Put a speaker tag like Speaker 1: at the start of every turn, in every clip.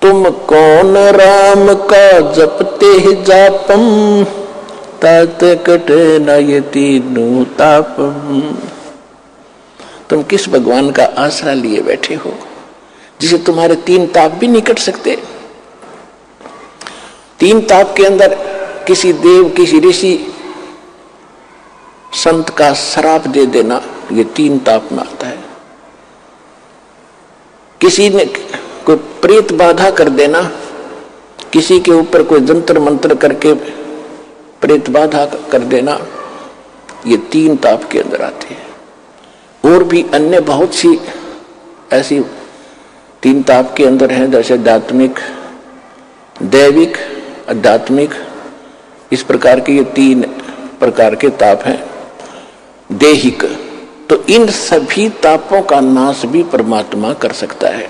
Speaker 1: तुम कौन राम का जपते जापम, तात कटे न ये तीनों तापम। तुम किस भगवान का आसरा लिए बैठे हो जिसे तुम्हारे तीन ताप भी नहीं कट सकते। तीन ताप के अंदर किसी देव, किसी ऋषि, संत का श्राप दे देना, ये तीन ताप में आता है। किसी ने कोई प्रेत बाधा कर देना, किसी के ऊपर कोई जंतर मंत्र करके प्रेत बाधा कर देना, ये तीन ताप के अंदर आते हैं। और भी अन्य बहुत सी ऐसी तीन ताप के अंदर हैं, जैसे आध्यात्मिक, दैविक, आध्यात्मिक, इस प्रकार के ये तीन प्रकार के ताप हैं। देहिक, तो इन सभी तापों का नाश भी परमात्मा कर सकता है।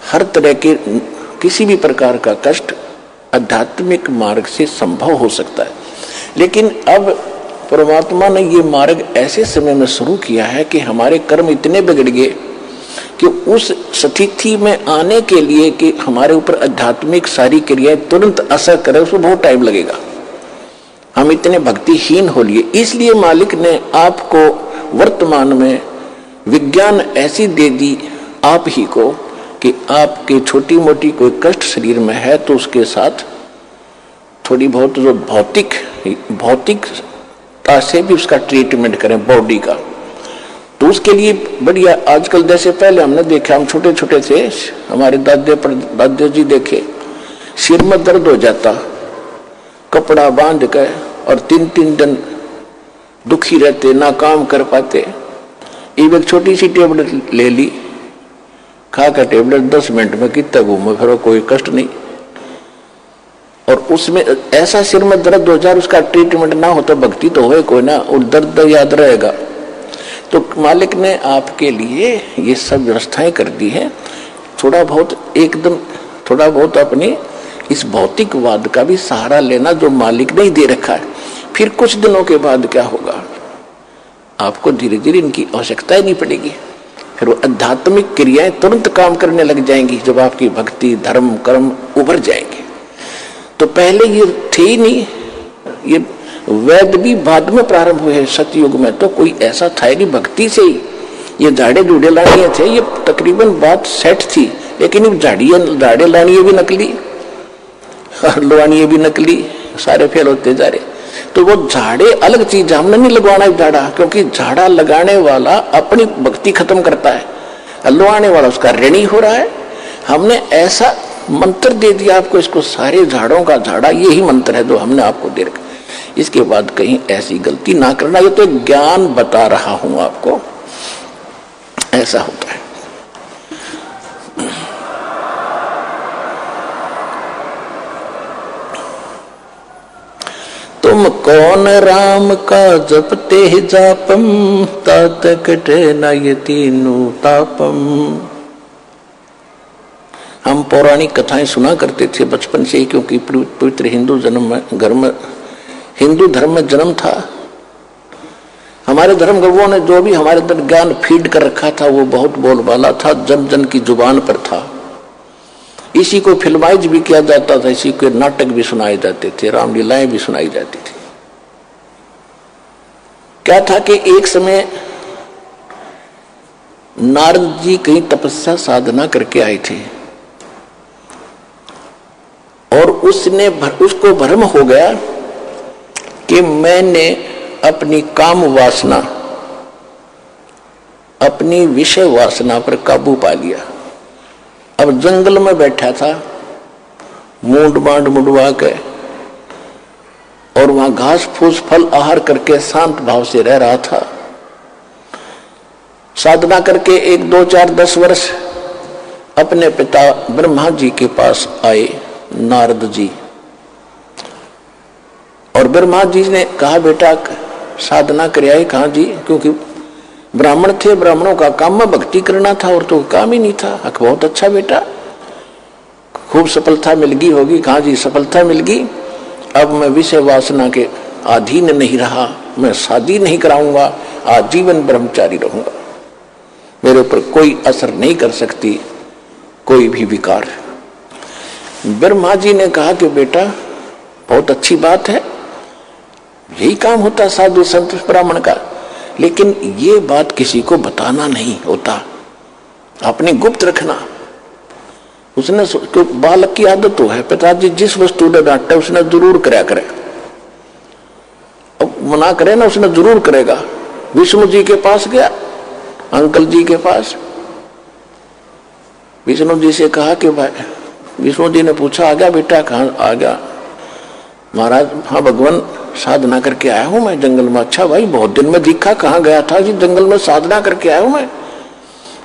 Speaker 1: हर तरह के किसी भी प्रकार का कष्ट आध्यात्मिक मार्ग से संभव हो सकता है। लेकिन अब परमात्मा ने ये मार्ग ऐसे समय में शुरू किया है कि हमारे कर्म इतने बिगड़ गए कि उस स्थिति में आने के लिए कि हमारे ऊपर आध्यात्मिक सारी क्रियाएं तुरंत असर करें, उसको बहुत टाइम लगेगा। हम इतने भक्तिहीन हो लिए, इसलिए मालिक ने आपको वर्तमान में विज्ञान ऐसी दे दी आप ही को कि आपके छोटी मोटी कोई कष्ट शरीर में है तो उसके साथ थोड़ी बहुत जो भौतिकता से भी उसका ट्रीटमेंट करें बॉडी का। तो उसके लिए बढ़िया, आजकल जैसे पहले हमने देखा, हम छोटे छोटे थे, हमारे दादा जी देखे, सिर में दर्द हो जाता, कपड़ा बांध कर और 3-3 दिन दुखी रहते, ना काम कर पाते। एक छोटी सी टेबलेट ले ली, खा कर टेबलेट 10 मिनट में कितना घूमो फिरो, कोई कष्ट नहीं। और उसमें ऐसा सिर में दर्द हो जाए, उसका ट्रीटमेंट ना हो तो भक्ति तो होए कोई ना, और दर्द याद रहेगा। तो मालिक ने आपके लिए ये सब व्यवस्थाएं कर दी है। थोड़ा बहुत अपने इस भौतिकवाद का भी सहारा लेना जो मालिक ने ही दे रखा है। फिर कुछ दिनों के बाद क्या होगा, आपको धीरे धीरे इनकी आवश्यकता ही नहीं पड़ेगी। फिर वो आध्यात्मिक क्रियाएं तुरंत काम करने लग जाएंगी जब आपकी भक्ति, धर्म, कर्म उभर जाएंगे। तो पहले ये थे ही नहीं, ये वेद भी बाद में प्रारंभ हुए हैं। सतयुग में तो कोई ऐसा था नहीं, भक्ति से ही ये झाड़े झूड़े लानिए थे, ये तकरीबन बात सेट थी। लेकिन अब झाड़े लानिए भी नकली, लवानिए भी नकली, सारे फेल होते जा रहे। तो वो झाड़े अलग चीज, हमने नहीं लगवाना झाड़ा, क्योंकि झाड़ा लगाने वाला अपनी भक्ति खत्म करता है, लगवाने वाला उसका ऋणी हो रहा है। हमने ऐसा मंत्र दे दिया आपको, इसको सारे झाड़ों का झाड़ा, यही मंत्र है जो हमने आपको दे रखा। इसके बाद कहीं ऐसी गलती ना करना, ये तो ज्ञान बता रहा हूं आपको, ऐसा होता है। तुम कौन राम का जपते जापम, तात कटे न ये तीनों तापम। हम पौराणिक कथाएं सुना करते थे बचपन से ही, क्योंकि पवित्र हिंदू हिंदू धर्म में जन्म था। हमारे धर्म गुरुओं ने जो भी हमारे अंदर ज्ञान फीड कर रखा था वो बहुत बोलबाला था, जन जन की जुबान पर था। इसी को फिल्माइज भी किया जाता था, इसी के नाटक भी सुनाए जाते थे, रामलीलाएं भी सुनाई जाती थी। क्या था कि एक समय नारद जी कहीं तपस्या साधना करके आए थे और उसको भ्रम हो गया कि मैंने अपनी काम वासना, अपनी विषय वासना पर काबू पा लिया। अब जंगल में बैठा था, मूंड मांड मुंडवा के, और वहां घास फूस फल आहार करके शांत भाव से रह रहा था। साधना करके 1, 2, 4, 10 वर्ष अपने पिता ब्रह्मा जी के पास आए नारद जी, और ब्रह्मा जी ने कहा बेटा साधना कर आए। कहा जी, क्योंकि ब्राह्मण थे, ब्राह्मणों का काम में भक्ति करना था और तो काम ही नहीं था। बहुत अच्छा बेटा, खूब सफलता मिल गई होगी। कहा जी सफलता मिल गई, अब मैं विषय वासना के अधीन नहीं रहा, मैं शादी नहीं कराऊंगा, आजीवन ब्रह्मचारी रहूंगा, मेरे ऊपर कोई असर नहीं कर सकती कोई भी विकार। ब्रह्मा जी ने कहा कि बेटा बहुत अच्छी बात है, यही काम होता है साधु संत ब्राह्मण का, लेकिन ये बात किसी को बताना नहीं होता, अपने गुप्त रखना। उसने बालक की आदत तो है, पिताजी जिस वस्तु ने डांटा उसने जरूर कराया करे, अब मना करे ना उसने जरूर करेगा। विष्णु जी के पास गया, अंकल जी के पास, विष्णु जी से कहा कि भाई, विष्णु जी ने पूछा आ गया बेटा? कहाँ आ गया महाराज? हाँ भगवान, साधना करके आया हूं मैं जंगल में। अच्छा भाई, बहुत दिन में दिखा, कहाँ गया था जी? जंगल में साधना करके आया हूं मैं।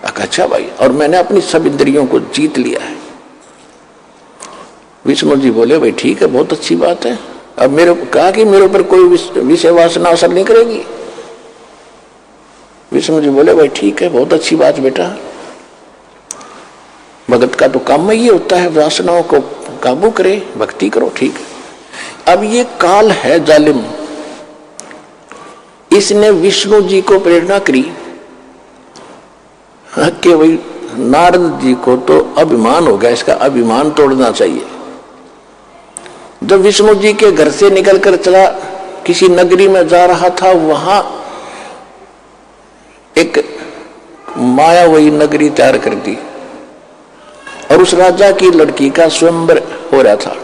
Speaker 1: अच्छा भाई, और मैंने अपनी सब इंद्रियों को जीत लिया है। विष्णु जी बोले भाई ठीक है, बहुत अच्छी बात है। अब मेरे कहा कि मेरे ऊपर कोई विषय वासना असर नहीं करेगी। विष्णु जी बोले भाई ठीक है, बहुत अच्छी बात बेटा, भगत का तो काम में ये होता है, वासनाओं को काबू करे, भक्ति करो, ठीक है। अब ये काल है जालिम, इसने विष्णु जी को प्रेरणा करी कि भाई नारद जी को तो अभिमान हो गया, इसका अभिमान तोड़ना चाहिए। जब विष्णु जी के घर से निकलकर चला, किसी नगरी में जा रहा था, वहां एक मायावी नगरी तैयार कर दी और उस राजा की लड़की का स्वयंवर हो रहा था,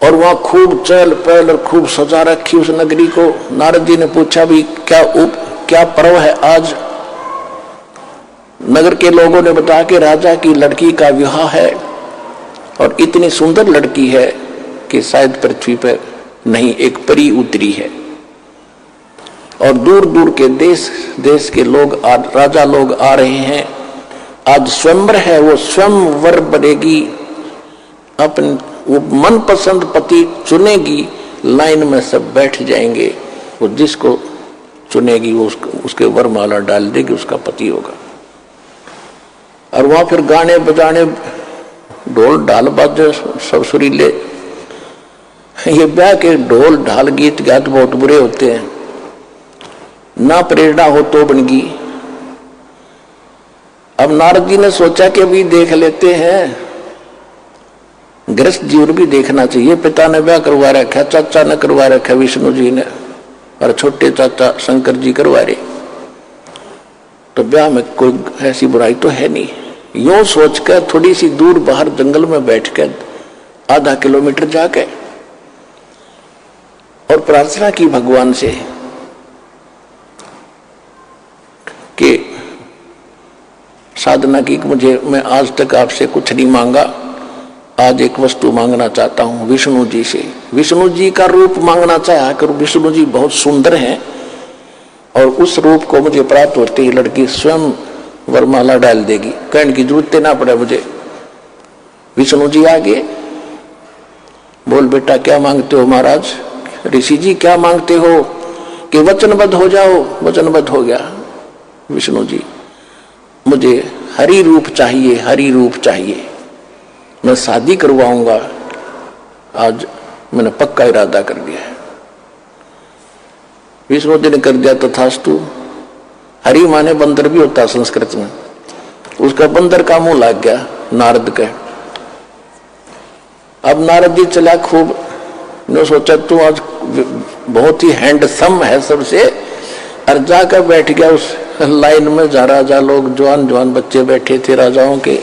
Speaker 1: और वहां खूब चहल पहल और खूब सजा रखी उस नगरी को। नारद जी ने पूछा भी क्या पर्व है आज? नगर के लोगों ने बताया कि राजा की लड़की का विवाह है, और इतनी सुंदर लड़की है कि शायद पृथ्वी पर नहीं एक परी उतरी है, और दूर दूर के देश के लोग राजा लोग आ रहे हैं। आज स्वयंवर है, वो स्वयंवर बनेगी, अपने वो मनपसंद पति चुनेगी, लाइन में सब बैठ जाएंगे, वो जिसको चुनेगी वो उसके वरमाला डाल देगी, उसका पति होगा। और वहां फिर गाने बजाने, ढोल ढाल बाजे सब सुरीले। ये ब्याह के ढोल ढाल गीत गात बहुत बुरे होते हैं, ना प्रेरणा हो तो बनगी। अब नारद जी ने सोचा कि अभी देख लेते हैं, गृहस्थ जीवन भी देखना चाहिए। पिता ने ब्याह करवा रखा, चाचा ने करवा रखा विष्णु जी ने, और छोटे चाचा शंकर जी करवा रहे, तो ब्याह में कोई ऐसी बुराई तो है नहीं। यूं सोचकर थोड़ी सी दूर बाहर जंगल में बैठकर आधा किलोमीटर जाके और प्रार्थना की भगवान से कि साधना की, मैं आज तक आपसे कुछ नहीं मांगा, आज एक वस्तु मांगना चाहता हूं विष्णु जी से। विष्णु जी का रूप मांगना चाहा कर, विष्णु जी बहुत सुंदर हैं, और उस रूप को मुझे प्राप्त होते ही लड़की स्वयं वरमाला डाल देगी, कहने की जरूरत ना पड़े मुझे। विष्णु जी आगे बोल बेटा क्या मांगते हो? महाराज ऋषि जी क्या मांगते हो? कि वचनबद्ध हो जाओ। वचनबद्ध हो गया विष्णु जी, मुझे हरि रूप चाहिए, हरि रूप चाहिए, मैं शादी करवाऊंगा, आज मैंने पक्का इरादा कर दिया है। विष्णु जी ने कर दिया तथास्तु। हरि माने बंदर भी होता संस्कृत में, उसका बंदर का मुंह लग गया नारद का। अब नारद जी चला खूब, ने सोचा तू आज बहुत ही हैंडसम है सबसे, और जाकर बैठ गया उस लाइन में। जा राजा लोग, जवान जवान बच्चे बैठे थे राजाओं के,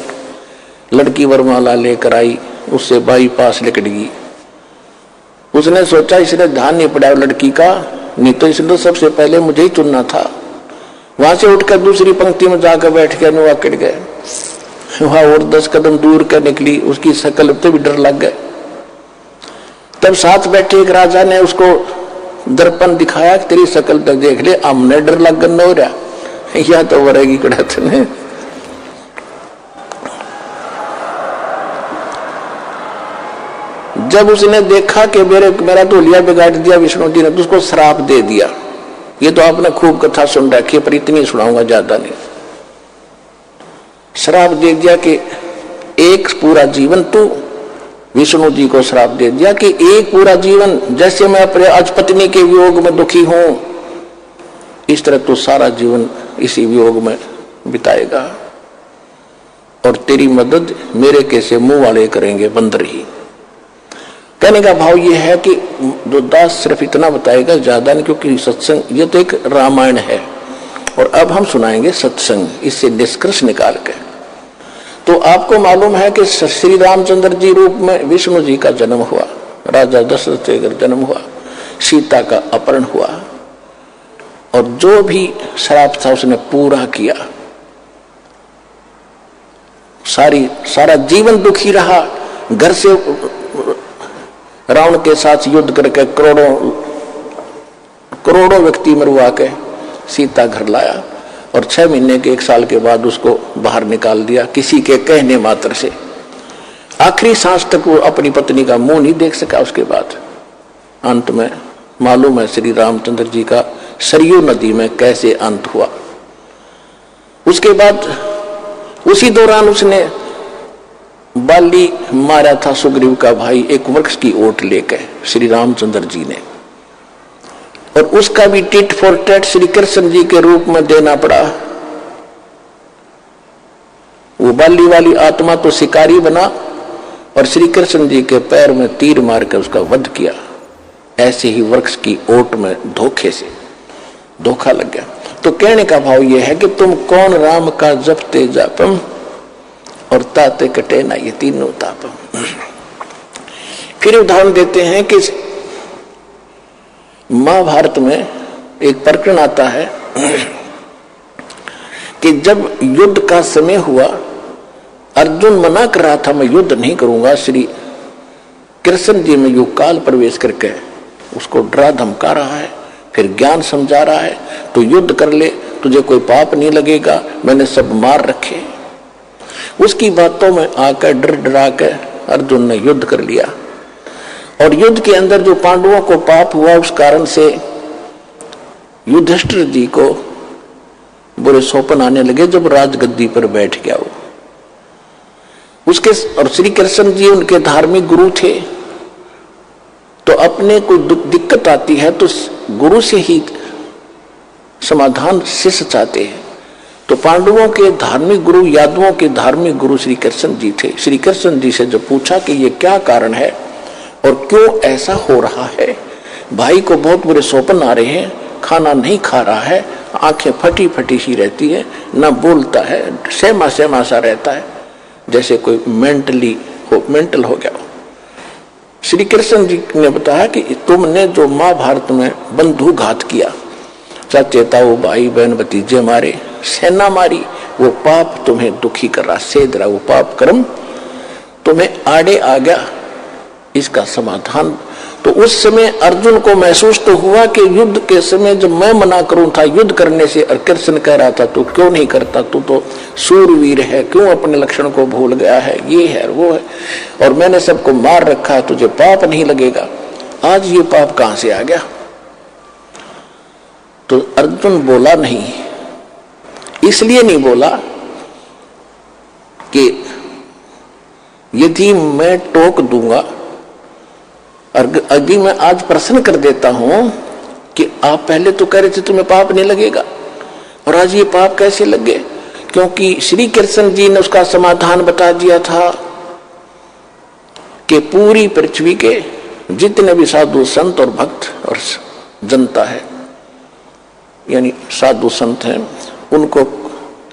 Speaker 1: लड़की वरमाला लेकर आई, उससे बाई पास लिकट गई। उसने सोचा इसने ध्यान नहीं पड़ा लड़की का, नहीं तो इसने सबसे पहले मुझे ही चुनना था। वहां से उठकर दूसरी पंक्ति में जाकर बैठ गया, नुआ कट गए। वहां और 10 कदम दूर कर निकली, उसकी शकल पे भी डर लग गए। तब साथ बैठे एक राजा ने उसको दर्पण दिखाया कि तेरी शकल तक देख ले, हमने डर लग न हो रहा, या तो वरेगी कड़त ने। जब उसने देखा कि मेरा ढोलिया बिगाड़ दिया विष्णु जी ने, तो उसको श्राप दे दिया। ये तो आपने खूब कथा सुन रखी है, पर इतनी सुनाऊंगा, ज्यादा नहीं। श्राप दे दिया कि एक पूरा जीवन तू, विष्णु जी को श्राप दे दिया कि एक पूरा जीवन, जैसे मैं अपने आज पत्नी के वियोग में दुखी हूं, इस तरह तू सारा जीवन इसी वियोग में बिताएगा। और तेरी मदद मेरे कैसे मुंह वाले करेंगे बंदर ही। कहने का भाव यह है कि जो दास सिर्फ इतना बताएगा, ज्यादा नहीं, क्योंकि सत्संग ये तो एक रामायण है और अब हम सुनाएंगे सत्संग, इससे निष्कर्ष निकाल के। तो आपको मालूम है कि श्री रामचंद्र जी रूप में विष्णु जी का जन्म हुआ, राजा दशरथ का जन्म हुआ, सीता का अपहरण हुआ और जो भी श्राप था उसने पूरा किया। सारा जीवन दुखी रहा, घर से रावण के साथ युद्ध करके करोड़ों व्यक्ति मरवा के सीता घर लाया और 6 महीने के 1 साल के बाद उसको बाहर निकाल दिया किसी के कहने मात्र से। आखिरी सांस तक वो अपनी पत्नी का मुंह नहीं देख सका। उसके बाद अंत में मालूम है श्री रामचंद्र जी का सरयू नदी में कैसे अंत हुआ। उसके बाद उसी दौरान उसने बाली मारा था, सुग्रीव का भाई, एक वृक्ष की ओट लेकर श्री रामचंद्र जी ने, और उसका भी tit for tat Shri Krishna ji के रूप में देना पड़ा। वो बाली वाली आत्मा तो शिकारी बना और श्री कृष्ण जी के पैर में तीर मार कर उसका वध किया। ऐसे ही वृक्ष की ओट में धोखे से धोखा लग गया। तो कहने का भाव यह है कि तुम कौन राम का जपते जापम और ताते कटे ना ये तीनों तापम। फिर उदाहरण देते हैं कि महाभारत में एक प्रकरण आता है कि जब युद्ध का समय हुआ, अर्जुन मना कर रहा था मैं युद्ध नहीं करूंगा, श्री कृष्ण जी में युग काल प्रवेश करके उसको डरा धमका रहा है, फिर ज्ञान समझा रहा है, तो युद्ध कर ले, तुझे कोई पाप नहीं लगेगा, मैंने सब मार रखे। उसकी बातों में आकर डर डरा के अर्जुन ने युद्ध कर लिया और युद्ध के अंदर जो पांडवों को पाप हुआ उस कारण से युधिष्ठिर जी को बुरे सौपन आने लगे। जब राजगद्दी पर बैठ गया वो उसके, और श्री कृष्ण जी उनके धार्मिक गुरु थे, तो अपने कोई दिक्कत आती है तो गुरु से ही समाधान शिष्य चाहते हैं। तो पांडवों के धार्मिक गुरु, यादवों के धार्मिक गुरु श्री कृष्ण जी थे। श्री कृष्ण जी से जब पूछा कि ये क्या कारण है और क्यों ऐसा हो रहा है, भाई को बहुत बुरे सौपन आ रहे हैं, खाना नहीं खा रहा है, आंखें फटी फटी सी रहती है, ना बोलता है, सहमा सहमा सा रहता है, जैसे कोई मेंटल हो गया। श्री कृष्ण जी ने बताया कि तुमने जो महाभारत में बंधु घात किया, चाचे ताऊ भाई बहन भतीजे मारे, सेना मारी, वो पाप तुम्हें दुखी कर रहा, सेध रहा, वो पाप कर्म तुम्हें आड़े आ गया, इसका समाधान। तो उस समय अर्जुन को महसूस तो हुआ कि युद्ध के समय जब मैं मना करूं था युद्ध करने से, और कृष्ण कह रहा था तू क्यों नहीं करता, तू तो सूरवीर है, क्यों अपने लक्षण को भूल गया है, ये है वो है, और मैंने सबको मार रखा है, तुझे पाप नहीं लगेगा। आज ये पाप कहां से आ गया? तो अर्जुन बोला नहीं, इसलिए नहीं बोला कि यदि मैं टोक दूंगा, अभी मैं आज प्रश्न कर देता हूं कि आप पहले तो कह रहे थे तुम्हें पाप नहीं लगेगा, और आज ये पाप कैसे लग गए? क्योंकि श्री कृष्ण जी ने उसका समाधान बता दिया था कि पूरी पृथ्वी के जितने भी साधु संत और भक्त और जनता है, यानी साधु संत हैं, उनको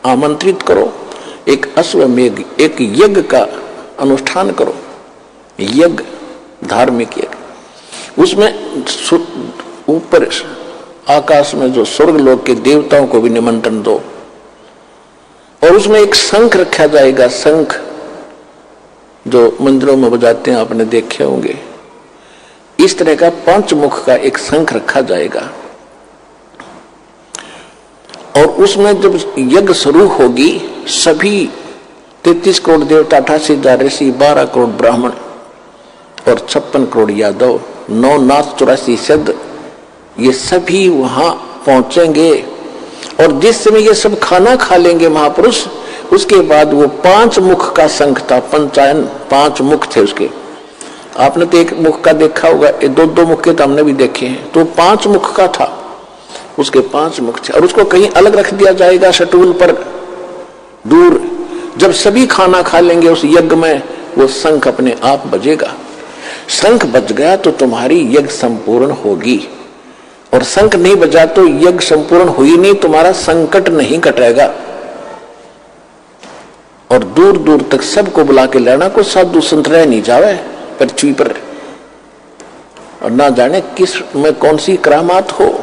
Speaker 1: आमंत्रित करो, एक अश्वमेध, एक यज्ञ का अनुष्ठान करो, यज्ञ, धार्मिक यज्ञ। उसमें ऊपर आकाश में जो स्वर्ग लोक के देवताओं को भी निमंत्रण दो, और उसमें एक शंख रखा जाएगा, शंख जो मंदिरों में बजाते हैं, आपने देखे होंगे। इस तरह का 5 मुख का एक शंख रखा जाएगा, और उसमें जब यज्ञ शुरू होगी, सभी 33 करोड़ देवता, 88,000 ऋषि, 12 करोड़ ब्राह्मण और 56 करोड़ यादव, 9 नाथ 84 सिद्ध, ये सभी वहां पहुंचेंगे। और जिस समय ये सब खाना खा लेंगे महापुरुष, उसके बाद वो 5 मुख का शंख था, पंचायन 5 मुख थे उसके। आपने तो एक मुख का देखा होगा, 2-2 मुख के तो हमने भी देखे हैं, तो 5 मुख का था, उसके 5 मुख थे। और उसको कहीं अलग रख दिया जाएगा, शटूल पर दूर, जब सभी खाना खा लेंगे उस यज्ञ में, वो शंख अपने आप बजेगा। शंख बज गया तो तुम्हारी यज्ञ संपूर्ण होगी, और शंख नहीं बजा तो यज्ञ संपूर्ण हुई नहीं, तुम्हारा संकट नहीं कटेगा। और दूर दूर तक सबको बुला के लाना, को साधु संत रह नहीं जावे पृथ्वी पर, और ना जाने किस में कौन सी करामात हो।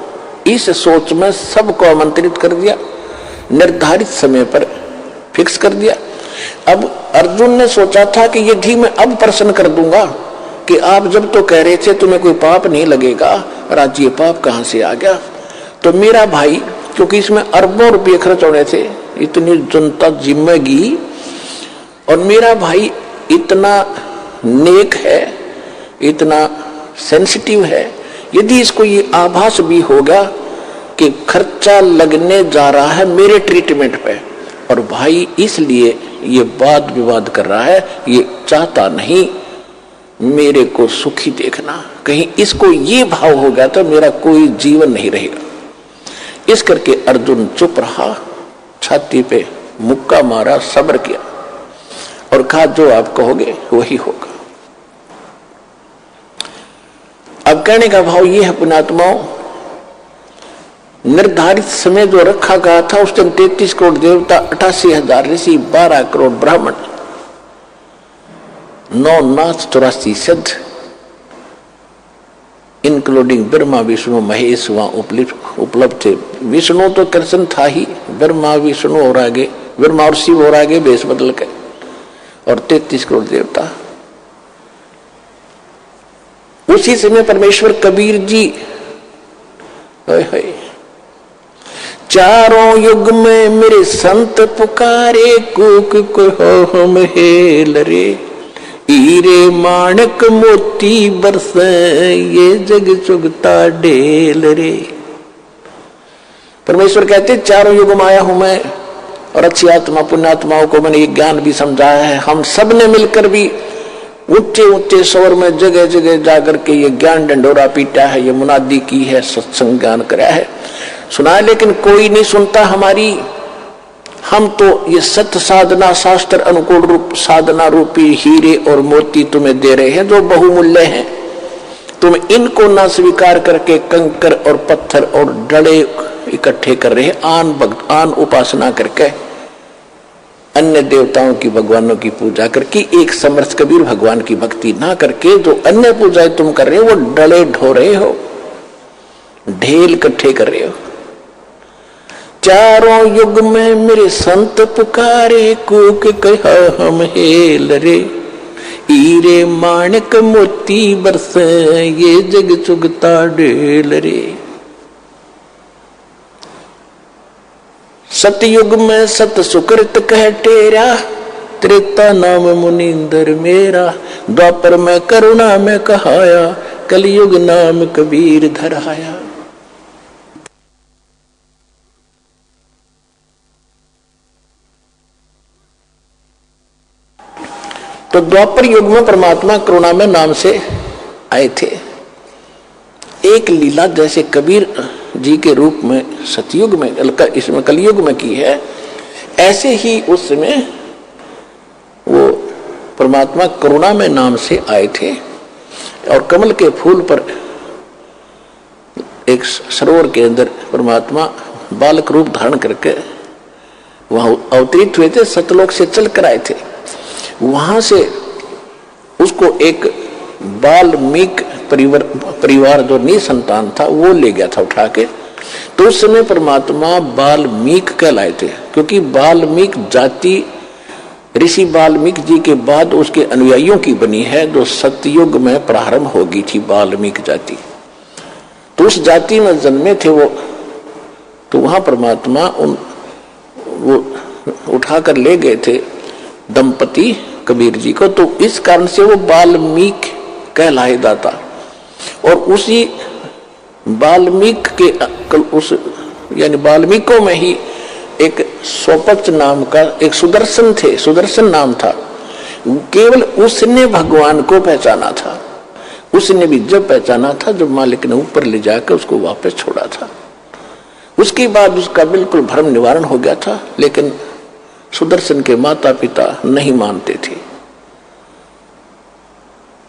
Speaker 1: इस सोच में सबको आमंत्रित कर दिया, निर्धारित समय पर फिक्स कर दिया। अब अर्जुन ने सोचा था कि यदि मैं अब प्रश्न कर दूंगा कि आप जब तो कह रहे थे तुम्हें कोई पाप नहीं लगेगा, राज्य पाप कहां से आ गया, तो मेरा भाई, क्योंकि इसमें अरबों रुपये खर्च होने थे, इतनी जनता जिम्मेगी, और मेरा भाई इतना नेक है, इतना सेंसिटिव है, यदि इसको ये आभास भी होगा कि खर्चा लगने जा रहा है मेरे ट्रीटमेंट पे, और भाई इसलिए ये वाद विवाद कर रहा है, ये चाहता नहीं मेरे को सुखी देखना, कहीं इसको ये भाव हो गया तो मेरा कोई जीवन नहीं रहेगा। इस करके अर्जुन चुप रहा, छाती पे मुक्का मारा, सब्र किया और कहा जो आप कहोगे वही होगा। अब कहने का भाव ये है पुण्यात्माओं, निर्धारित समय जो रखा गया था उस दिन 33 करोड़ देवता, 88,000 ऋषि, 12 करोड़ ब्राह्मण, 9 नाथ 84 सिद्ध, इंक्लूडिंग ब्रह्मा विष्णु महेश वहां उपलब्ध थे। विष्णु तो कृष्ण था ही, ब्रह्मा विष्णु और आगे, ब्रह्मा और शिव और आगे बेस बदल के, और 33 करोड़ देवता। उसी समय परमेश्वर कबीर जी, चारों युग में मेरे संत पुकारे, कूक को हम हेल रे, हीरे माणक मोती बरसे, ये जग चुगता ढेल रे। परमेश्वर कहते चारों युग में आया हूं मैं, और अच्छी आत्मा पुण्यात्माओं को मैंने ये ज्ञान भी समझाया है। हम सब ने मिलकर भी ऊंचे ऊंचे स्वर में जगह जगह जाकर के ये ज्ञान डंडोरा पीटा है, ये मुनादी की है, सत्संग ज्ञान कराया है, सुना, लेकिन कोई नहीं सुनता हमारी। हम तो ये सत्य साधना शास्त्र अनुकूल रूप साधना रूपी हीरे और मोती तुम्हें दे रहे हैं जो बहुमूल्य हैं, तुम इनको ना स्वीकार करके कंकर और पत्थर और डले इकट्ठे कर रहे हैं, आन उपासना करके, अन्य देवताओं की भगवानों की पूजा करके, एक समर्थ कबीर भगवान की भक्ति ना करके जो अन्य पूजाएं तुम कर रहे हो वो डले ढो रहे हो, ढेल इकट्ठे कर रहे हो। चारों युग में मेरे संत पुकारे, कूक कहा हम हेल रे, हीरे माणक मोती बरसे, ये जग चुगता ढेल रे। सतयुग में सत सुकृत कह टेरा, त्रेता नाम मुनिंदर मेरा, द्वापर में करुणा में कहाया, कलयुग नाम कबीर धराया। तो द्वापर युग में परमात्मा करुणा में नाम से आए थे। एक लीला जैसे कबीर जी के रूप में सतयुग में, इसमें कलयुग में की है, ऐसे ही उस समय वो परमात्मा करुणा में नाम से आए थे, और कमल के फूल पर एक सरोवर के अंदर परमात्मा बालक रूप धारण करके वहां अवतरित हुए थे, सतलोक से चल कर आए थे। वहां से उसको एक वाल्मीकि परिवार जो निसंतान था वो ले गया था उठा के, तो उस समय परमात्मा वाल्मीकि कहलाए थे, क्योंकि वाल्मीकि जाति ऋषि वाल्मीकि जी के बाद उसके अनुयायियों की बनी है, जो सतयुग में प्रारंभ होगी थी वाल्मीकि जाति। तो उस जाति में जन्मे थे वो, तो वहां परमात्मा वो उठाकर ले गए थे दंपति कबीर जी को, तो इस कारण से वो वाल्मीकि कहलाए दाता। और उसी वाल्मीकि के उस यानी वाल्मीकियों में ही एक सोपच नाम का एक सुदर्शन थे, सुदर्शन नाम था, केवल उसने भगवान को पहचाना था। उसने भी जब पहचाना था जब मालिक ने ऊपर ले जाकर उसको वापस छोड़ा था, उसके बाद उसका बिल्कुल भ्रम निवारण हो गया था। लेकिन सुदर्शन के माता पिता नहीं मानते थे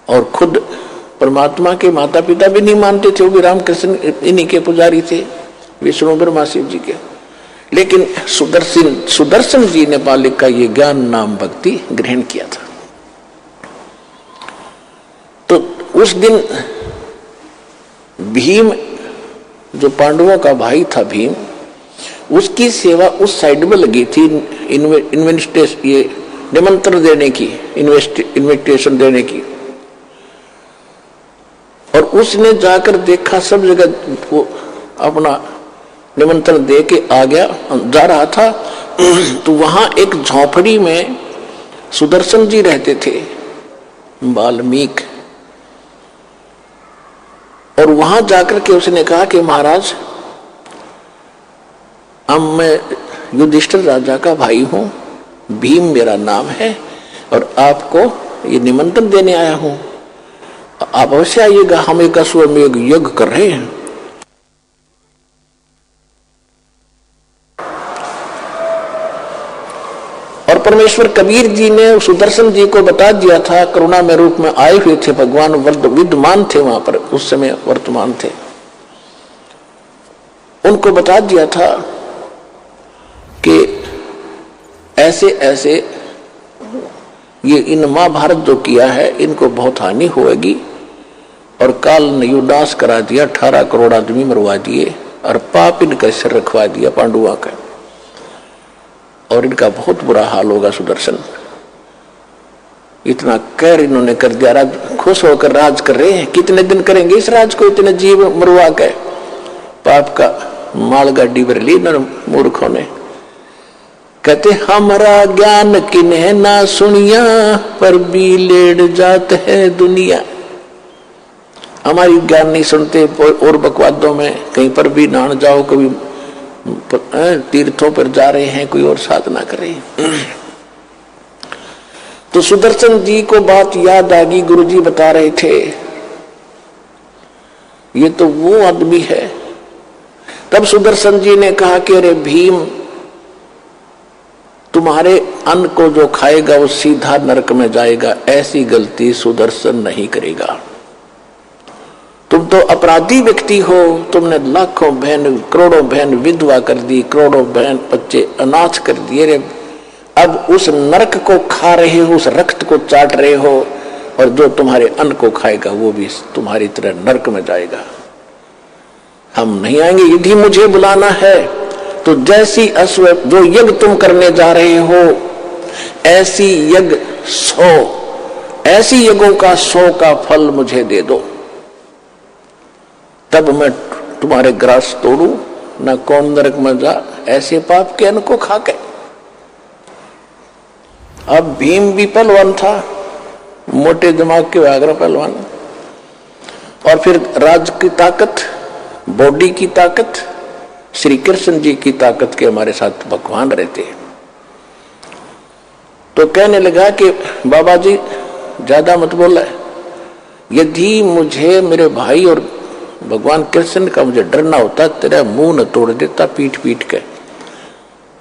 Speaker 1: और खुद परमात्मा के माता पिता भी नहीं मानते थे। वो भी रामकृष्ण इन्हीं के पुजारी थे, विष्णु ब्रह्मा शिव जी के। लेकिन सुदर्शन जी ने बालिक का ये ज्ञान नाम भक्ति ग्रहण किया था। तो उस दिन भीम जो पांडवों का भाई था भीम, उसकी सेवा उस साइड में लगी थी ये निमंत्रण देने की, इन्विटेशन देने की। और उसने जाकर देखा सब जगह, वो अपना निमंत्रण दे के आ गया, जा रहा था तो वहां एक झोपड़ी में सुदर्शन जी रहते थे, वाल्मीकि। और वहां जाकर के उसने कहा कि महाराज, अब मैं युधिष्ठिर राजा का भाई हूं, भीम मेरा नाम है और आपको ये निमंत्रण देने आया हूं, आप अवश्य आइएगा, हम एक अश्वमेध यज्ञ कर रहे हैं। और परमेश्वर कबीर जी ने सुदर्शन जी को बता दिया था, करुणा में रूप में आए हुए थे भगवान, विद्यमान थे वहां पर, उस समय वर्तमान थे। उनको बता दिया था कि ऐसे ऐसे ये इन महाभारत जो किया है इनको बहुत हानि होगी। और काल ने युद्धास करा दिया, 18 करोड़ आदमी मरवा दिए और पाप इनका सिर रखवा दिया पांडुआ का, और इनका बहुत बुरा हाल होगा। सुदर्शन इतना कहर इन्होंने कर दिया, राज खुश होकर राज कर रहे हैं, कितने दिन करेंगे इस राज को, इतने जीव मरवा के। पाप का मालगाड़ी भर ली इन्होंने मूर्खों ने। कहते हमारा ज्ञान किन्हें ना सुनिया, पर भी लेट जात है दुनिया। हमारी ज्ञान नहीं सुनते, और बकवादों में कहीं पर भी नहाने जाओ, कभी तीर्थों पर जा रहे हैं, कोई और साधना कर रहे हैं। तो सुदर्शन जी को बात याद आ गई, गुरुजी बता रहे थे ये तो वो आदमी है। तब सुदर्शन जी ने कहा कि अरे भीम, तुम्हारे अन्न को जो खाएगा वो सीधा नरक में जाएगा, ऐसी गलती सुदर्शन नहीं करेगा। तुम तो अपराधी व्यक्ति हो, तुमने लाखों बहन करोड़ों बहन विधवा कर दी, करोड़ों बहन बच्चे अनाथ कर दिए रे। अब उस नरक को खा रहे हो, उस रक्त को चाट रहे हो, और जो तुम्हारे अन्न को खाएगा वो भी तुम्हारी तरह नरक में जाएगा। हम नहीं आएंगे, यदि मुझे बुलाना है तो जैसी अश्व जो यज्ञ तुम करने जा रहे हो, ऐसी यज्ञ 100, ऐसी यज्ञों का 100 का फल मुझे दे दो, तब मैं तुम्हारे ग्रास तोड़ू, न कौन नरक में जा, ऐसे पाप के अन्न को खा के। अब भीम भी पहलवान था, मोटे दिमाग के व्याघ्र पहलवान, और फिर राज की ताकत, बॉडी की ताकत, श्री कृष्ण जी की ताकत के हमारे साथ भगवान रहते हैं। तो कहने लगा कि बाबा जी ज्यादा मत बोला, यदि मुझे मेरे भाई और भगवान कृष्ण का मुझे डरना होता, तेरा मुंह न तोड़ देता पीट पीट के।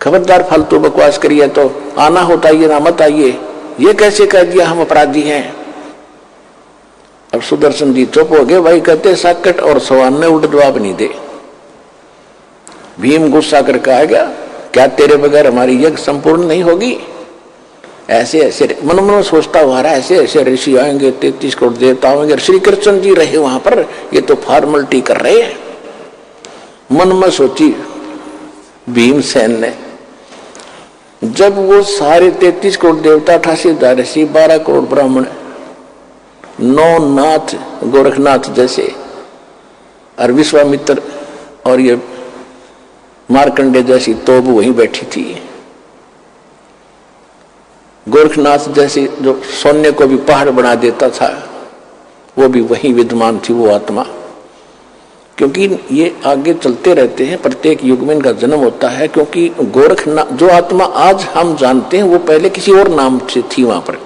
Speaker 1: खबरदार फालतू बकवास करिए, तो आना होता ये ना मत आइए, ये कैसे कह दिया हम अपराधी हैं। अब सुदर्शन जी चुप हो गए। भाई कहते साकट और सवान में उल्टा जवाब नहीं दे। भीम गुस्सा कर कहा गया, क्या तेरे बगैर हमारी यज्ञ संपूर्ण नहीं होगी? ऐसे ऐसे मन मन सोचता हुआ रहा, ऐसे ऐसे ऋषि आएंगे, 33 करोड़ देवता आएंगे, श्री कृष्ण जी रहे वहां पर, ये तो फॉर्मेलिटी कर रहे हैं। मन में सोची भीमसेन ने, जब वो सारे 33 करोड़ देवता, 88,000 ऋषि, 12 करोड़ ब्राह्मण, 9 नाथ गोरखनाथ जैसे, और विश्वामित्र और ये मार्कंडे जैसी तोब वहीं बैठी थी, गोरखनाथ जैसी जो सोने को भी पहाड़ बना देता था वो भी वहीं विद्यमान थी, वो आत्मा। क्योंकि ये आगे चलते रहते हैं, प्रत्येक युग में इनका जन्म होता है। क्योंकि गोरखनाथ जो आत्मा आज हम जानते हैं वो पहले किसी और नाम से थी वहां पर।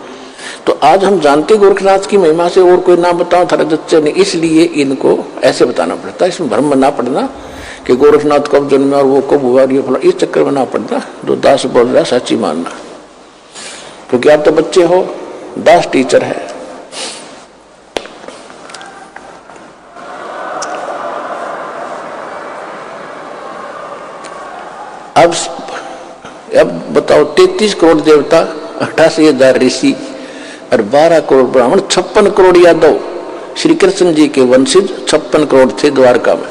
Speaker 1: तो आज हम जानते गोरखनाथ की महिमा से, और कोई नाम बताओ थारा जच्चे ने, इसलिए इनको ऐसे बताना पड़ता है। इसमें भ्रम ना पड़ना कि गोरखनाथ कब जन्मे और वो कब हुआ, ये फला, इस चक्कर में ना पड़ना। जो दास बोल रहा है सच्ची मानना, क्योंकि आप तो बच्चे हो, दास टीचर है। अब बताओ, 33 करोड़ देवता, 88,000 ऋषि और 12 करोड़ ब्राह्मण, 56 करोड़ यादव श्री कृष्ण जी के वंशज 56 करोड़ थे द्वारका में।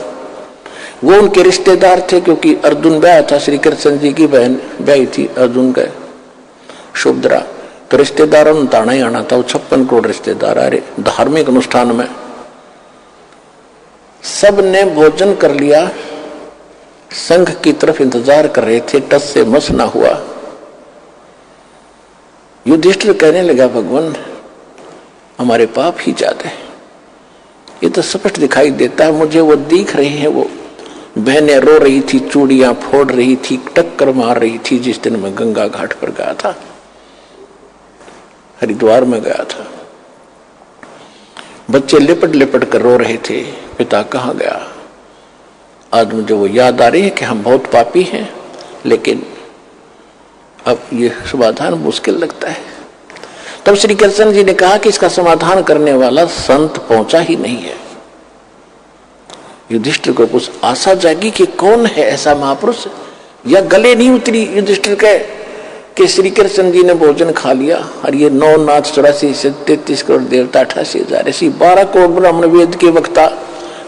Speaker 1: वो उनके रिश्तेदार थे, क्योंकि अर्जुन ब्याह था, श्री कृष्ण जी की बहन ब्याही थी अर्जुन का सुभद्रा, तो रिश्तेदारों ने ताना ही आना था। वो 56 करोड़ रिश्तेदार आ रहे। धार्मिक अनुष्ठान में सब ने भोजन कर लिया, संघ की तरफ इंतजार कर रहे थे, टस से मस ना हुआ। युधिष्ठिर कहने लगा, भगवान हमारे पाप ही ज्यादा है, ये तो स्पष्ट दिखाई देता है मुझे। वो दिख रहे हैं, वो बहनें रो रही थी, चूड़ियां फोड़ रही थी, टक्कर मार रही थी। जिस दिन मैं गंगा घाट पर गया था, हरिद्वार में गया था, बच्चे लिपट लिपट कर रो रहे थे, पिता कहाँ गया। आज मुझे वो याद आ रही है कि हम बहुत पापी हैं, लेकिन अब ये समाधान मुश्किल लगता है। तब श्री कृष्ण जी ने कहा कि इसका समाधान करने वाला संत पहुंचा ही नहीं है। युधिष्ठिर को कुछ आशा जागी कि कौन है ऐसा महापुरुष, या गले नहीं उतरी युधिष्ठिर के कि श्री कृष्ण जी ने भोजन खा लिया और ये 9 नाथ 84 से 33 करोड़ देवता 88,000 ऐसी 12 करोड़ ब्राह्मण वेद के वक्ता,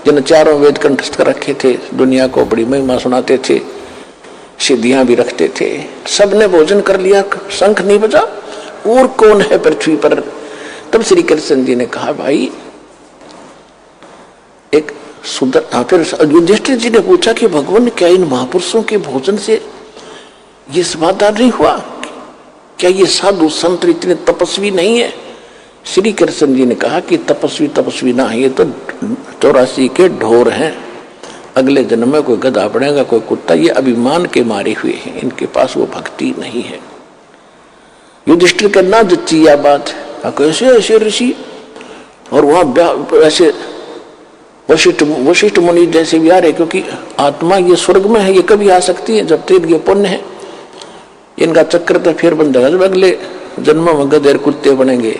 Speaker 1: जिन चारों वेद कंठस्थ कर रखे थे, दुनिया को बड़ी महिमा सुनाते थे, सिद्धियां भी रखते थे, सबने भोजन कर लिया, शंख नहीं बजा, और कौन है पृथ्वी पर। तब श्री कृष्ण जी ने कहा, भाई एक सुंदर। फिर युधिष्ठिर जी ने पूछा कि भगवान क्या इन महापुरुषों के भोजन से ये समाधान नहीं हुआ, क्या ये साधु संत इतने तपस्वी नहीं है। श्री कृष्ण जी ने कहा कि तपस्वी ना है, ये तो 84 के ढोर हैं, अगले जन्म में कोई गधा बनेगा, कोई कुत्ता, ये अभिमान के मारे हुए हैं, इनके पास वो भक्ति नहीं है। युधिष्ठिर का ना जच्ची यह बात, कैसे ऐसे ऋषि और वहां ऐसे वशिष्ठ मुनि जैसे भी आ रहे, क्योंकि आत्मा ये स्वर्ग में है, ये कभी आ सकती है जब तक ये पुण्य है। इनका चक्र तो फिर बन जाएगा जब अगले जन्म में गधेर कुत्ते बनेंगे।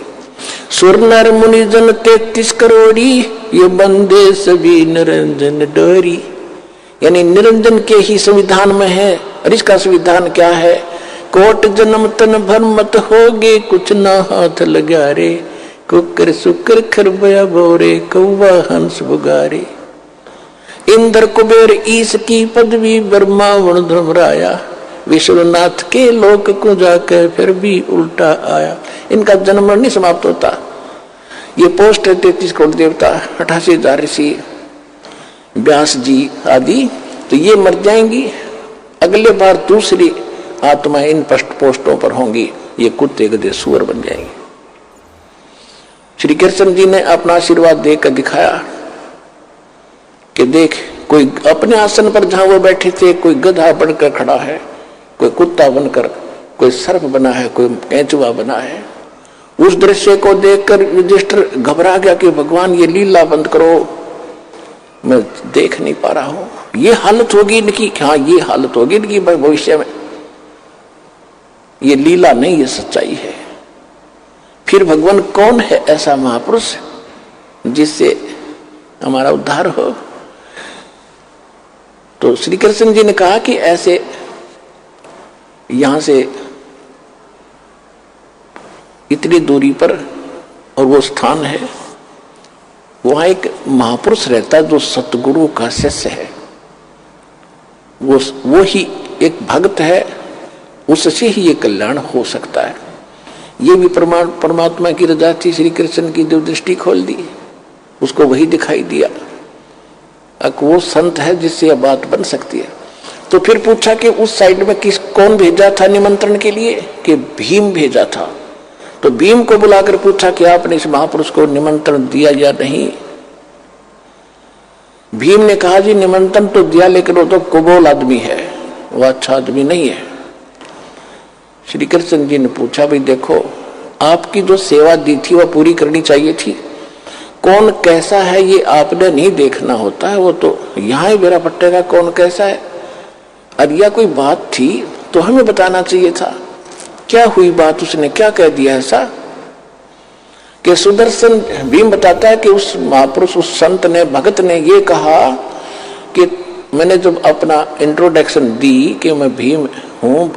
Speaker 1: सुर नर मुनि जन 33 करोड़ी, ये बंदे सभी निरंजन डोरी। यानी निरंजन के ही संविधान में है। और इसका संविधान क्या है, कोट जन्म तन भर मत होगे, कुछ ना हाथ लगा रे, कुकर सुकर खरबया बोरे, कौवा हंस बुगारे। इंद्र कुबेर ईश की पदवी, ब्रह्मा वरुण धर्मराया, विश्वनाथ के लोक को जाकर फिर भी उल्टा आया। इनका जन्म नहीं समाप्त होता। ये पोस्ट है 33 करोड़ देवता, 88,000 ऋषि, व्यास जी आदि, तो ये मर जाएंगी। अगले बार दूसरी आत्मा इन पोस्टों पर होंगी, ये कुत्ते गधे सुअर बन जाएंगे। श्री कृष्ण जी ने अपना आशीर्वाद देकर दिखाया कि देख, कोई अपने आसन पर जहां वो बैठे थे, कोई गधा बनकर खड़ा है, कोई कुत्ता बनकर, कोई सर्प बना है, कोई केंचुआ बना है। उस दृश्य को देखकर युधिष्ठिर घबरा गया कि भगवान ये लीला बंद करो, मैं देख नहीं पा रहा हूं। ये हालत होगी इनकी, हाँ ये हालत होगी इनकी भविष्य में। ये लीला नहीं, ये सच्चाई है। फिर भगवान कौन है ऐसा महापुरुष जिससे हमारा उद्धार हो। तो श्री कृष्ण जी ने कहा कि ऐसे यहां से इतनी दूरी पर और वो स्थान है, वहां एक महापुरुष रहता है जो सतगुरु का शिष्य है, वो ही एक भक्त है, उससे ही ये कल्याण हो सकता है। ये भी परमात्मा की रजा थी। श्री कृष्ण की जो दृष्टि खोल दी, उसको वही दिखाई दिया, अब वो संत है जिससे यह बात बन सकती है। तो फिर पूछा कि उस साइड में कौन भेजा था निमंत्रण के लिए, कि भीम भेजा था। तो भीम को बुलाकर पूछा कि आपने इस महापुरुष को निमंत्रण दिया या नहीं। भीम ने कहा, जी निमंत्रण तो दिया, लेकिन वो तो कुबोल आदमी है, वो अच्छा आदमी नहीं है। श्री कृष्ण जी ने पूछा, भाई देखो, आपकी जो सेवा दी थी वह पूरी करनी चाहिए थी। कौन कैसा है ये आपने नहीं देखना होता है, वो तो यहाँ ही बेरा पट्टेगा कौन कैसा है। और यह कोई बात थी तो हमें बताना चाहिए था। क्या हुई बात, उसने क्या कह दिया ऐसा कि सुदर्शन भीम बताता है कि उस महापुरुष, उस संत ने, भगत ने ये कहा कि मैंने जब अपना इंट्रोडक्शन दी कि मैं भीम हूँ,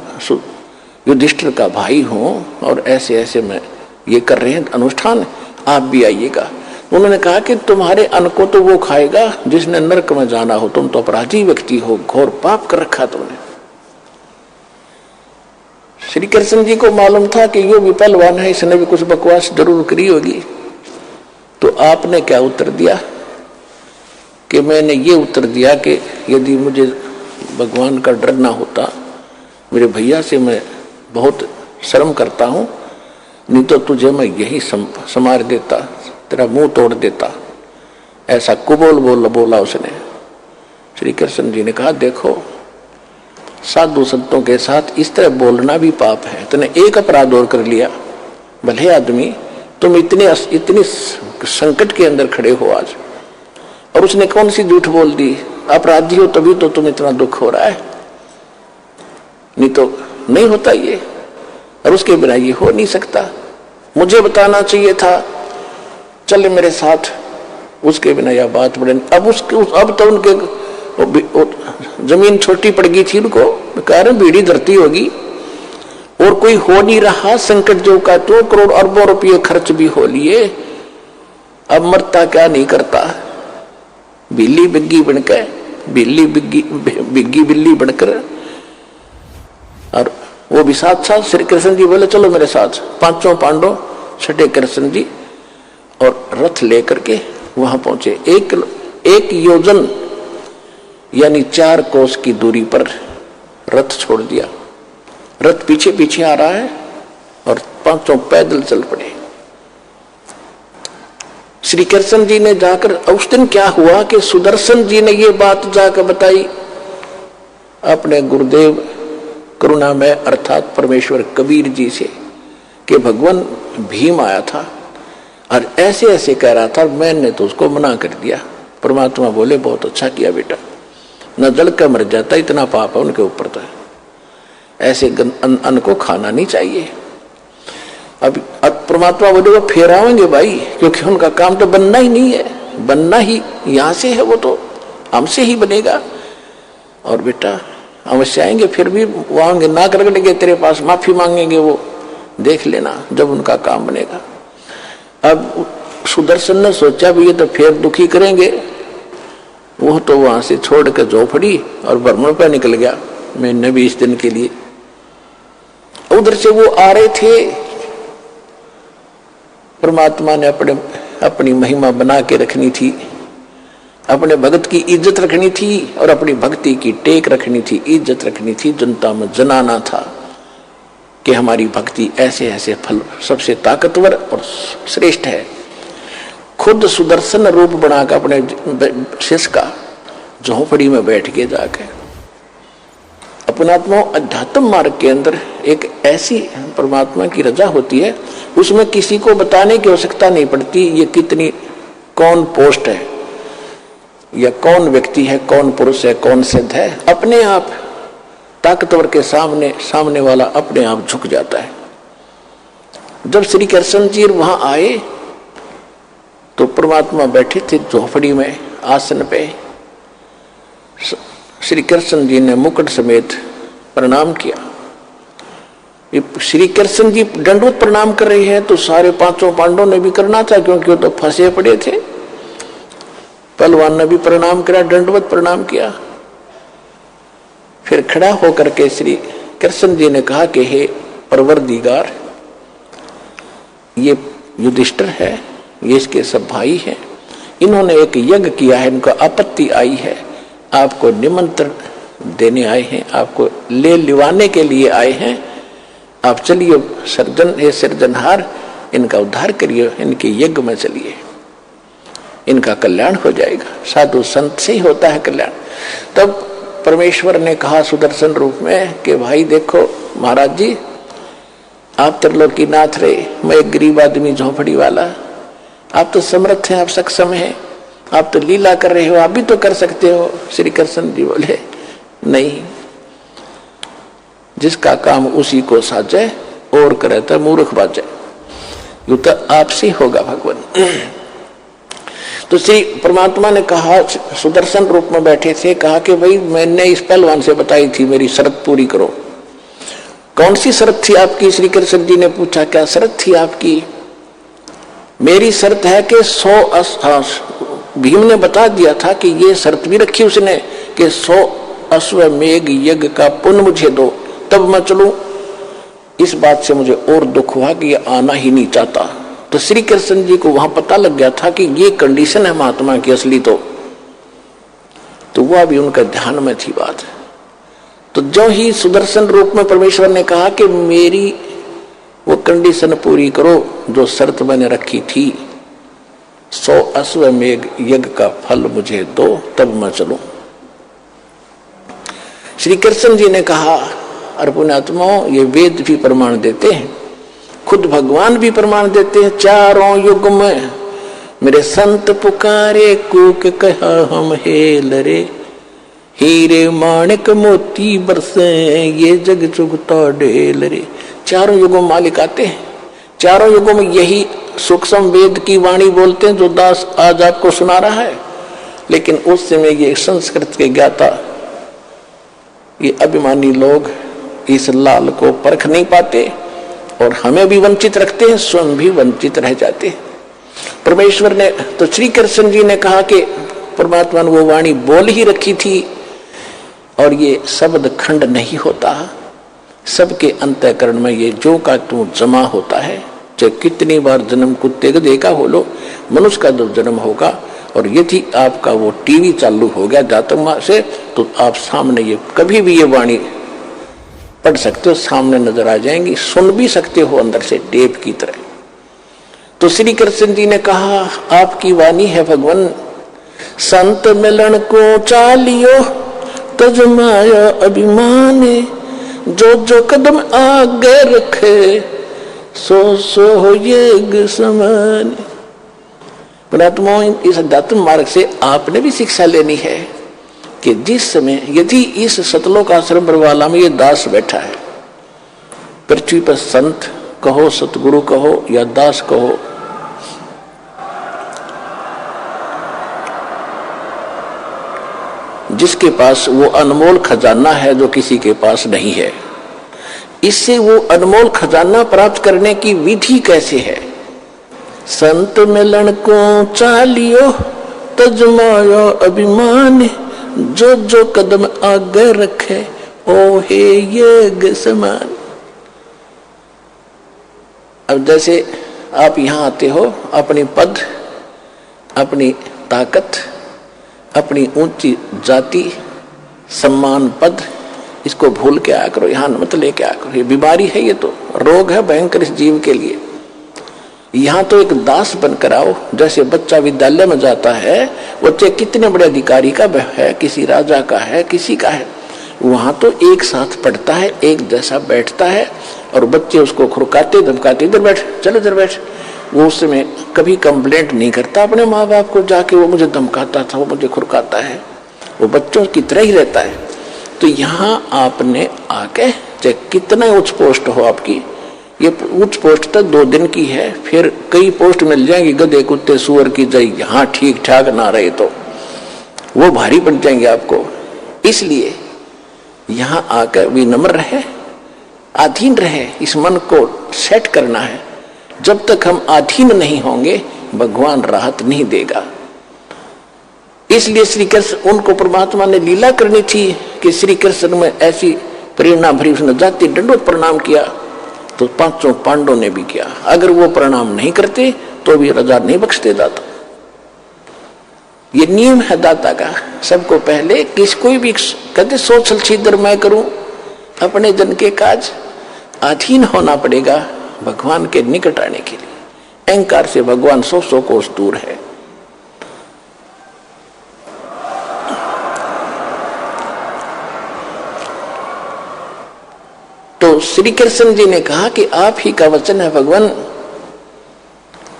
Speaker 1: युधिष्ठिर का भाई हूँ और ऐसे ऐसे मैं ये कर रहे हैं अनुष्ठान, आप भी आइएगा। उन्होंने कहा कि तुम्हारे अन्न को तो वो खाएगा जिसने नरक में जाना हो, तुम तो अपराधी व्यक्ति हो, घोर पाप कर रखा तुमने। श्री कृष्ण जी को मालूम था कि यो भी पहलवान है, इसने भी कुछ बकवास जरूर करी होगी। तो आपने क्या उत्तर दिया कि मैंने ये उत्तर दिया कि यदि मुझे भगवान का डर ना होता, मेरे भैया से मैं बहुत शर्म करता हूं, नहीं तो तुझे मैं यही समार देता, तेरा मुंह तोड़ देता। ऐसा कुबोल बोला उसने। श्री कृष्ण जी ने कहा देखो, साधु संतों के साथ इस तरह बोलना भी पाप है। तूने एक अपराध और कर लिया, भले आदमी तुम इतनी संकट के अंदर खड़े हो आज, और उसने कौन सी झूठ बोल दी। अपराधी हो तभी तो तुम इतना दुख हो रहा है, नहीं तो नहीं होता ये, और उसके बिना ये हो नहीं सकता। मुझे बताना चाहिए था, चले मेरे साथ, उसके बिना यह बात बढ़े। अब तो उनके जमीन छोटी पड़ गई थी, उनको कारण बीड़ी धरती होगी और कोई हो नहीं रहा। संकट जो का 2 करोड़ अरबों रुपये खर्च भी हो लिए, अब मरता क्या नहीं करता। बिल्ली बिग्गी बनकर, बिग्गी बिल्ली बनकर, और वो भी साथ साथ। श्री कृष्ण जी बोले चलो मेरे साथ। 5 पांडव छठे कृष्ण जी और रथ लेकर के वहां पहुंचे। एक योजन यानी 4 कोस की दूरी पर रथ छोड़ दिया। रथ पीछे पीछे आ रहा है और 5 पैदल चल पड़े। श्री कृष्ण जी ने जाकर, उस दिन क्या हुआ कि सुदर्शन जी ने ये बात जाकर बताई अपने गुरुदेव करुणामय अर्थात परमेश्वर कबीर जी से कि भगवान भीम आया था और ऐसे ऐसे कह रहा था, मैंने तो उसको मना कर दिया। परमात्मा बोले बहुत अच्छा किया बेटा, न जल का मर जाता, इतना पाप है उनके ऊपर। तो ऐसे अन्न को खाना नहीं चाहिए। अब परमात्मा बोले वो फेरावेंगे भाई, क्योंकि उनका काम तो बनना ही नहीं है, बनना ही यहाँ से है, वो तो हमसे ही बनेगा। और बेटा अवश्य आएंगे, फिर भी वो आएंगे, ना कर लेंगे तेरे पास, माफी मांगेंगे, वो देख लेना जब उनका काम बनेगा। अब सुदर्शन ने सोचा भी ये तो फिर दुखी करेंगे, वो तो वहां से छोड़ के झोपड़ी और भ्रमण पर निकल गया महीने 20 दिन के लिए। उधर से वो आ रहे थे, परमात्मा ने अपनी महिमा बना के रखनी थी, अपने भगत की इज्जत रखनी थी और अपनी भक्ति की टेक रखनी थी, इज्जत रखनी थी, जनता में जनाना था कि हमारी भक्ति ऐसे ऐसे फल सबसे ताकतवर और श्रेष्ठ है। खुद सुदर्शन रूप बनाकर अपने शिष्य का झोपड़ी में बैठ के जाकर अपनात्मा अध्यात्म मार्ग के अंदर एक ऐसी परमात्मा की रजा होती है, उसमें किसी को बताने की आवश्यकता नहीं पड़ती ये कितनी कौन पोस्ट है या कौन व्यक्ति है, कौन पुरुष है, कौन सिद्ध है। अपने आप ताकतवर के सामने वाला अपने आप झुक जाता है। जब श्री कृष्ण जी वहां आए तो परमात्मा बैठे थे झोपड़ी में आसन पे। श्री कृष्ण जी ने मुकुट समेत प्रणाम किया। श्री कृष्ण जी दंडवत प्रणाम कर रहे हैं तो सारे 5 पांडवों ने भी करना था, क्योंकि वो तो फंसे पड़े थे। पहलवान ने भी प्रणाम किया, दंडवत प्रणाम किया। फिर खड़ा होकर के श्री कृष्ण जी ने कहा कि हे परवरदिगार, ये युधिष्ठिर है, ये इसके सब भाई हैं, इन्होंने एक यज्ञ किया है, इनको आपत्ति आई है, आपको निमंत्रण देने आए हैं, आपको ले लिवाने के लिए आए हैं। आप चलिए सृजनहार, इनका उद्धार करिए, इनके यज्ञ में चलिए, इनका कल्याण हो जाएगा। साधु संत से ही होता है कल्याण। तब परमेश्वर ने कहा सुदर्शन रूप में कि भाई देखो महाराज जी, आप त्रिलोकीनाथ रहे, मैं एक गरीब आदमी झोपड़ी वाला, आप तो समर्थ हैं, आप सक्षम हैं, आप तो लीला कर रहे हो, आप भी तो कर सकते हो। श्री कृष्ण जी बोले नहीं, जिसका काम उसी को साजे और करे तो मूर्ख बाजे, यू तो आपसे होगा भगवान। तो श्री परमात्मा ने कहा, सुदर्शन रूप में बैठे थे, कहा कि भाई मैंने इस पहलवान से बताई थी मेरी शर्त पूरी करो। कौन सी शर्त थी आपकी? श्री कृष्ण जी ने पूछा, क्या शर्त थी आपकी? मेरी शर्त है कि 100 भीम ने बता दिया था कि ये शर्त भी रखी उसने कि 100 अश्वमेघ यज्ञ का पुण्य मुझे दो, तब मैं चलूं। इस बात से मुझे और दुख हुआ कि ये आना ही नहीं चाहता। तो श्री कृष्ण जी को वहां पता लग गया था कि ये कंडीशन है महात्मा की असली, तो वह भी उनका ध्यान में थी बात। तो जो ही सुदर्शन रूप में परमेश्वर ने कहा कि मेरी वो कंडीशन पूरी करो जो शर्त मैंने रखी थी, 100 अश्वमेघ यज्ञ का फल मुझे दो, तब मैं चलूं। श्री कृष्ण जी ने कहा, अरे पुण्यात्माओं, ये वेद भी प्रमाण देते हैं, खुद भगवान भी प्रमाण देते हैं। चारों युग में मेरे संत पुकारे, कूक कहा हम हेल रे, हीरे माणिक मोती बरसे, ये जग चुगता ढेल रे। चारों युगों में मालिक आते हैं, चारों युगों में यही सूक्ष्म वेद की वाणी बोलते हैं जो दास आज आपको सुना रहा है। लेकिन उस समय ये संस्कृत के ज्ञाता, ये अभिमानी लोग इस लाल को परख नहीं पाते और हमें भी वंचित रखते हैं, स्वयं भी वंचित रह जाते हैं। परमेश्वर ने तो श्री कृष्ण जी ने कहा कि परमात्मा ने वो वाणी बोल ही रखी थी और ये शब्द खंड नहीं होता। सबके अंतःकरण में ये जो का तू जमा होता है, चाहे कितनी बार जन्म कुत्ते का देखा हो लो, मनुष्य का जब जन्म होगा और यदि आपका वो टीवी चालू हो गया जातक मां से, तो आप सामने ये कभी भी ये वाणी पढ़ सकते हो, सामने नजर आ जाएंगी, सुन भी सकते हो अंदर से टेप की तरह। तो श्री कृष्ण जी ने कहा, आपकी वाणी है भगवान, संत मिलन को चालियो तजमाया अभिमान, जो जो कदम आगे रखे सो सो हो ये समान। पुणात्मा, इस अध्यात्म मार्ग से आपने भी शिक्षा लेनी है कि जिस समय यदि इस सतलोक आश्रम बरवाला में ये दास बैठा है, पृथ्वी पर संत कहो, सतगुरु कहो या दास कहो, जिसके पास वो अनमोल खजाना है जो किसी के पास नहीं है, इससे वो अनमोल खजाना प्राप्त करने की विधि कैसे है? संत मिलन को चालियो तजमायो अभिमान, जो जो कदम आगे रखे ओ हे ये समान। अब जैसे आप यहां आते हो, अपनी पद, अपनी ताकत, अपनी ऊंची जाति, सम्मान, पद, इसको भूल के आया करो, यहां मत लेके आया करो। ये बीमारी है, ये तो रोग है भयंकर इस जीव के लिए। यहां तो एक दास बनकर आओ। जैसे बच्चा विद्यालय में जाता है, वो चाहे कितने बड़े अधिकारी का है, किसी राजा का है, किसी का है, वहां तो एक साथ पढ़ता है, एक जैसा बैठता है और बच्चे उसको खुरकाते धमकाते, इधर बैठ, चलो इधर बैठ। वो उसमें कभी कंप्लेंट नहीं करता अपने माँ बाप को जाके, वो मुझे धमकाता था, वो मुझे खुरकाता है, वो बच्चों की तरह ही रहता है। तो यहाँ आपने आके, चाहे कितना उच्च पोस्ट हो आपकी, ये उच्च पोस्ट तक 2 दिन की है, फिर कई पोस्ट मिल जाएंगी, गधे कुत्ते सुअर की जय, यहाँ ठीक ठाक ना रहे तो वो भारी पड़ जाएंगे आपको। इसलिए यहाँ आकर विनम्र रहे, अधीन रहे, इस मन को सेट करना है। जब तक हम अधीन नहीं होंगे, भगवान राहत नहीं देगा। इसलिए श्री कृष्ण, उनको परमात्मा ने लीला करनी थी कि श्री कृष्ण में ऐसी प्रेरणा भरी, उसने जाति दंडवत प्रणाम किया, तो 5 पांडवों ने भी किया। अगर वो प्रणाम नहीं करते तो भी राजा नहीं बख्शते दाता। ये नियम है दाता का। सबको पहले किसको भी कहते सोचल छिद्र मैं करूं, अपने जन के काज, अधीन होना पड़ेगा भगवान के निकट आने के लिए। अहंकार से भगवान 100 कोस दूर है। तो श्री कृष्ण जी ने कहा कि आप ही का वचन है भगवान,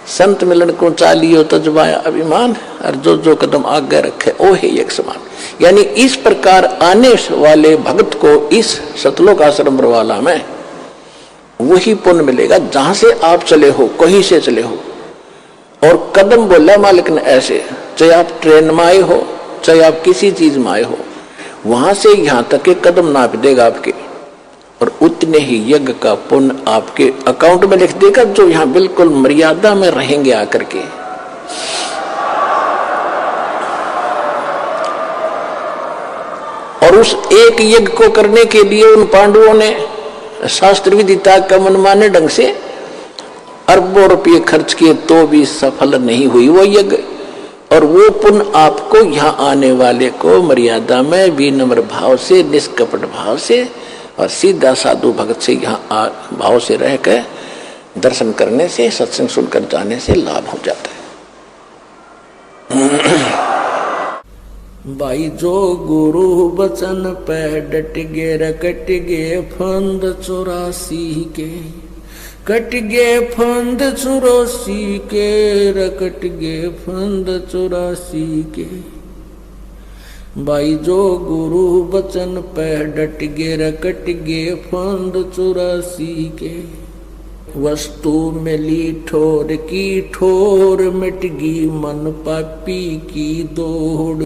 Speaker 1: संत मिलन को चालियो तजबाया अभिमान, और जो जो कदम आगे रखे ओ है एक समान। यानी इस प्रकार आने वाले भक्त को इस सतलोक आश्रम बरवाला में वही पुण्य मिलेगा जहां से आप चले हो, कहीं से चले हो। और कदम बोला मालिक ने ऐसे, चाहे आप ट्रेन में आए हो, चाहे आप किसी चीज में आए हो, वहां से यहां तक के कदम नाप देगा आपके, और उतने ही यज्ञ का पुण्य आपके अकाउंट में लिख देगा, जो यहां बिल्कुल मर्यादा में रहेंगे आकर के। और उस एक यज्ञ को करने के लिए उन पांडवों ने शास्त्र विदिता का मनमाने ढंग से अरबों रुपये खर्च किए, तो भी सफल नहीं हुई वो यज्ञ। और वो पुण्य आपको यहाँ आने वाले को मर्यादा में विनम्र भाव से, निष्कपट भाव से और सीधा साधु भगत से यहाँ भाव से रहकर दर्शन करने से, सत्संग सुनकर जाने से लाभ हो जाता है। भाई जो गुरु बचन पे डट गे, रकट गे फंद 84 के, कट गे फंद 84 के, रकट गे फंद 84 के। भाई जो गुरु बचन पे डट गे, रकट गे फंद 84 के। वस्तु मिली ठोर की ठोर, मिट गई मन पापी की दौड़।